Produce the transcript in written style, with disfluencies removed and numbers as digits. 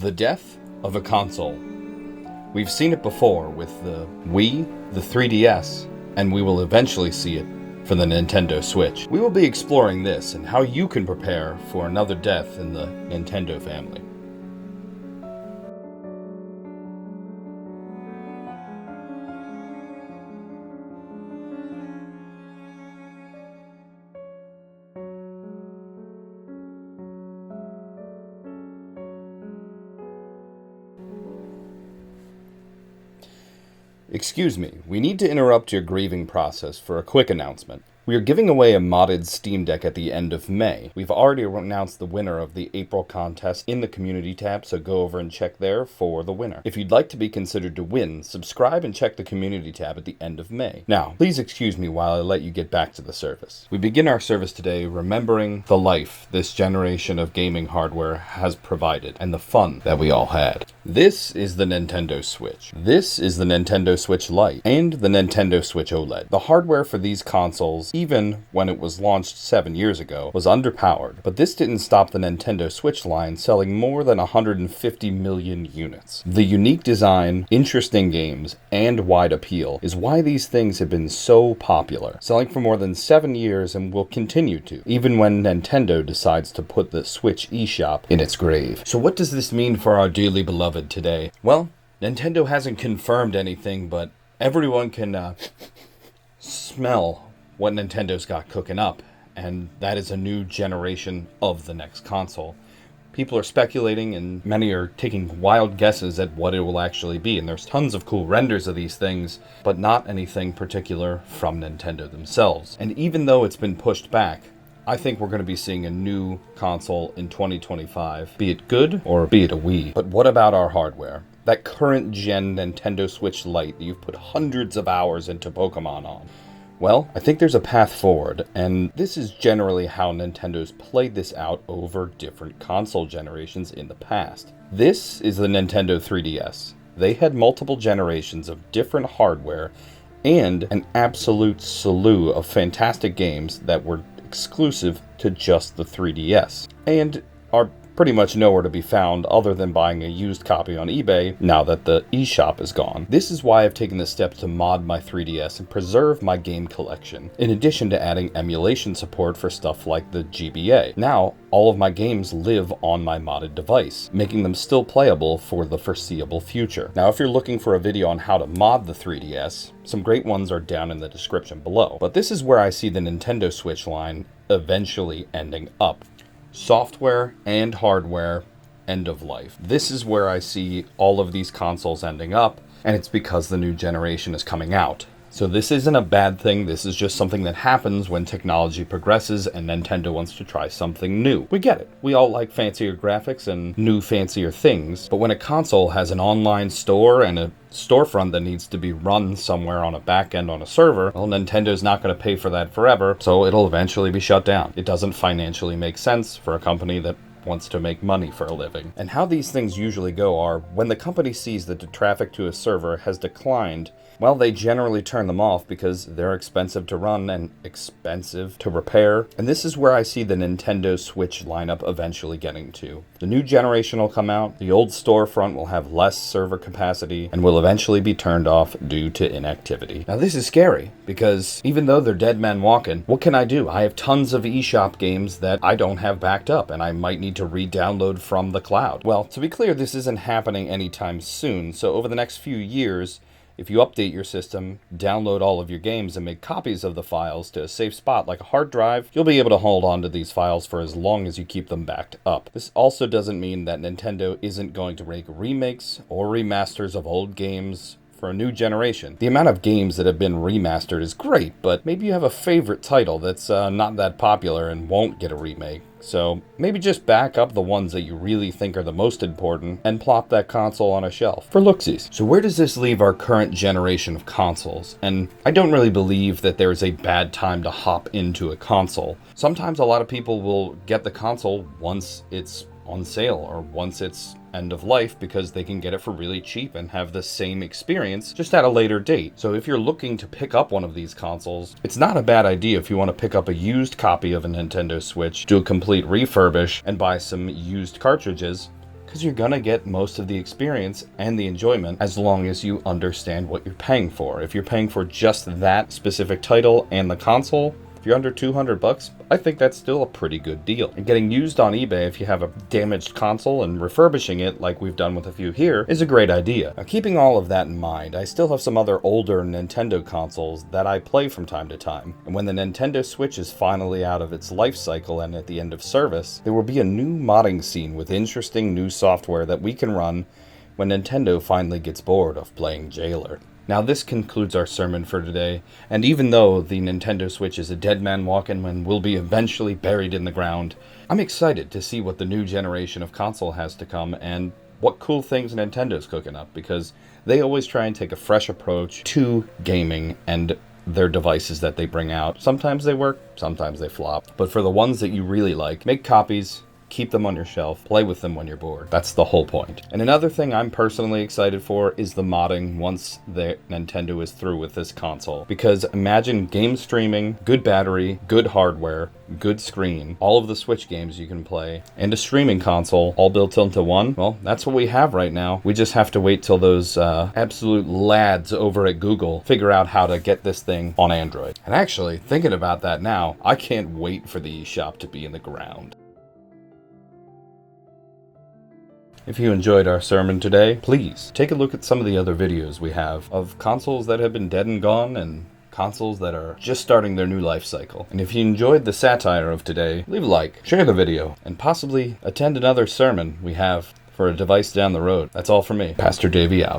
The death of a console. We've seen it before with the Wii, the 3DS, and we will eventually see it for the Nintendo Switch. We will be exploring this and how you can prepare for another death in the Nintendo family. Excuse me, we need to interrupt your grieving process for a quick announcement. We are giving away a modded Steam Deck at the end of May. We've already announced the winner of the April contest in the community tab, so go over and check there for the winner. If you'd like to be considered to win, subscribe and check the community tab at the end of May. Now, please excuse me while I let you get back to the service. We begin our service today remembering the life this generation of gaming hardware has provided and the fun that we all had. This is the Nintendo Switch. This is the Nintendo Switch Lite and the Nintendo Switch OLED. The hardware for these consoles, even when it was launched 7 years ago, was underpowered, but this didn't stop the Nintendo Switch line selling more than 150 million units. The unique design, interesting games, and wide appeal is why these things have been so popular, selling for more than 7 years and will continue to, even when Nintendo decides to put the Switch eShop in its grave. So what does this mean for our dearly beloved today? Well, Nintendo hasn't confirmed anything, but everyone can smell what Nintendo's got cooking up, and that is a new generation of the next console. People are speculating, and many are taking wild guesses at what it will actually be, and there's tons of cool renders of these things, but not anything particular from Nintendo themselves. And even though it's been pushed back, I think we're going to be seeing a new console in 2025, be it good or be it a Wii. But what about our hardware? That current gen Nintendo Switch Lite that you've put hundreds of hours into Pokemon on. Well, I think there's a path forward, and this is generally how Nintendo's played this out over different console generations in the past. This is the Nintendo 3DS. They had multiple generations of different hardware and an absolute slew of fantastic games that were exclusive to just the 3DS, and are pretty much nowhere to be found other than buying a used copy on eBay now that the eShop is gone. This is why I've taken the step to mod my 3DS and preserve my game collection, in addition to adding emulation support for stuff like the GBA. Now, all of my games live on my modded device, making them still playable for the foreseeable future. Now, if you're looking for a video on how to mod the 3DS, some great ones are down in the description below. But this is where I see the Nintendo Switch line eventually ending up. Software and hardware, end of life. This is where I see all of these consoles ending up, and it's because the new generation is coming out. So this isn't a bad thing, this is just something that happens when technology progresses and Nintendo wants to try something new. We get it. We all like fancier graphics and new fancier things, but when a console has an online store and a storefront that needs to be run somewhere on a back end on a server, well, Nintendo's not going to pay for that forever, so it'll eventually be shut down. It doesn't financially make sense for a company that wants to make money for a living. And how these things usually go are, when the company sees that the traffic to a server has declined, well, they generally turn them off because they're expensive to run and expensive to repair. And this is where I see the Nintendo Switch lineup eventually getting to. The new generation will come out, the old storefront will have less server capacity, and will eventually be turned off due to inactivity. Now this is scary, because even though they're dead men walking, what can I do? I have tons of eShop games that I don't have backed up, and I might need to re-download from the cloud. Well, to be clear, this isn't happening anytime soon, so over the next few years, if you update your system, download all of your games, and make copies of the files to a safe spot like a hard drive, you'll be able to hold on to these files for as long as you keep them backed up. This also doesn't mean that Nintendo isn't going to make remakes or remasters of old games for a new generation. The amount of games that have been remastered is great, but maybe you have a favorite title that's not that popular and won't get a remake. So maybe just back up the ones that you really think are the most important and plop that console on a shelf for looksies. So where does this leave our current generation of consoles? And I don't really believe that there's a bad time to hop into a console. Sometimes a lot of people will get the console once it's on sale or once it's end of life because they can get it for really cheap and have the same experience just at a later date. So if you're looking to pick up one of these consoles, it's not a bad idea if you want to pick up a used copy of a Nintendo Switch, do a complete refurbish, and buy some used cartridges, because you're gonna get most of the experience and the enjoyment as long as you understand what you're paying for. If you're paying for just that specific title and the console, if you're under $200, I think that's still a pretty good deal. And getting used on eBay if you have a damaged console and refurbishing it, like we've done with a few here, is a great idea. Now, keeping all of that in mind, I still have some other older Nintendo consoles that I play from time to time. And when the Nintendo Switch is finally out of its life cycle and at the end of service, there will be a new modding scene with interesting new software that we can run when Nintendo finally gets bored of playing Jailer. Now this concludes our sermon for today, and even though the Nintendo Switch is a dead man walking and will be eventually buried in the ground, I'm excited to see what the new generation of console has to come and what cool things Nintendo's cooking up, because they always try and take a fresh approach to gaming and their devices that they bring out. Sometimes they work, sometimes they flop, but for the ones that you really like, make copies, keep them on your shelf, play with them when you're bored. That's the whole point. And another thing I'm personally excited for is the modding once the Nintendo is through with this console. Because imagine game streaming, good battery, good hardware, good screen, all of the Switch games you can play, and a streaming console all built into one. Well, that's what we have right now. We just have to wait till those absolute lads over at Google figure out how to get this thing on Android. And actually, thinking about that now, I can't wait for the eShop to be in the ground. If you enjoyed our sermon today, please take a look at some of the other videos we have of consoles that have been dead and gone and consoles that are just starting their new life cycle. And if you enjoyed the satire of today, leave a like, share the video, and possibly attend another sermon we have for a device down the road. That's all from me. Pastor Davey out.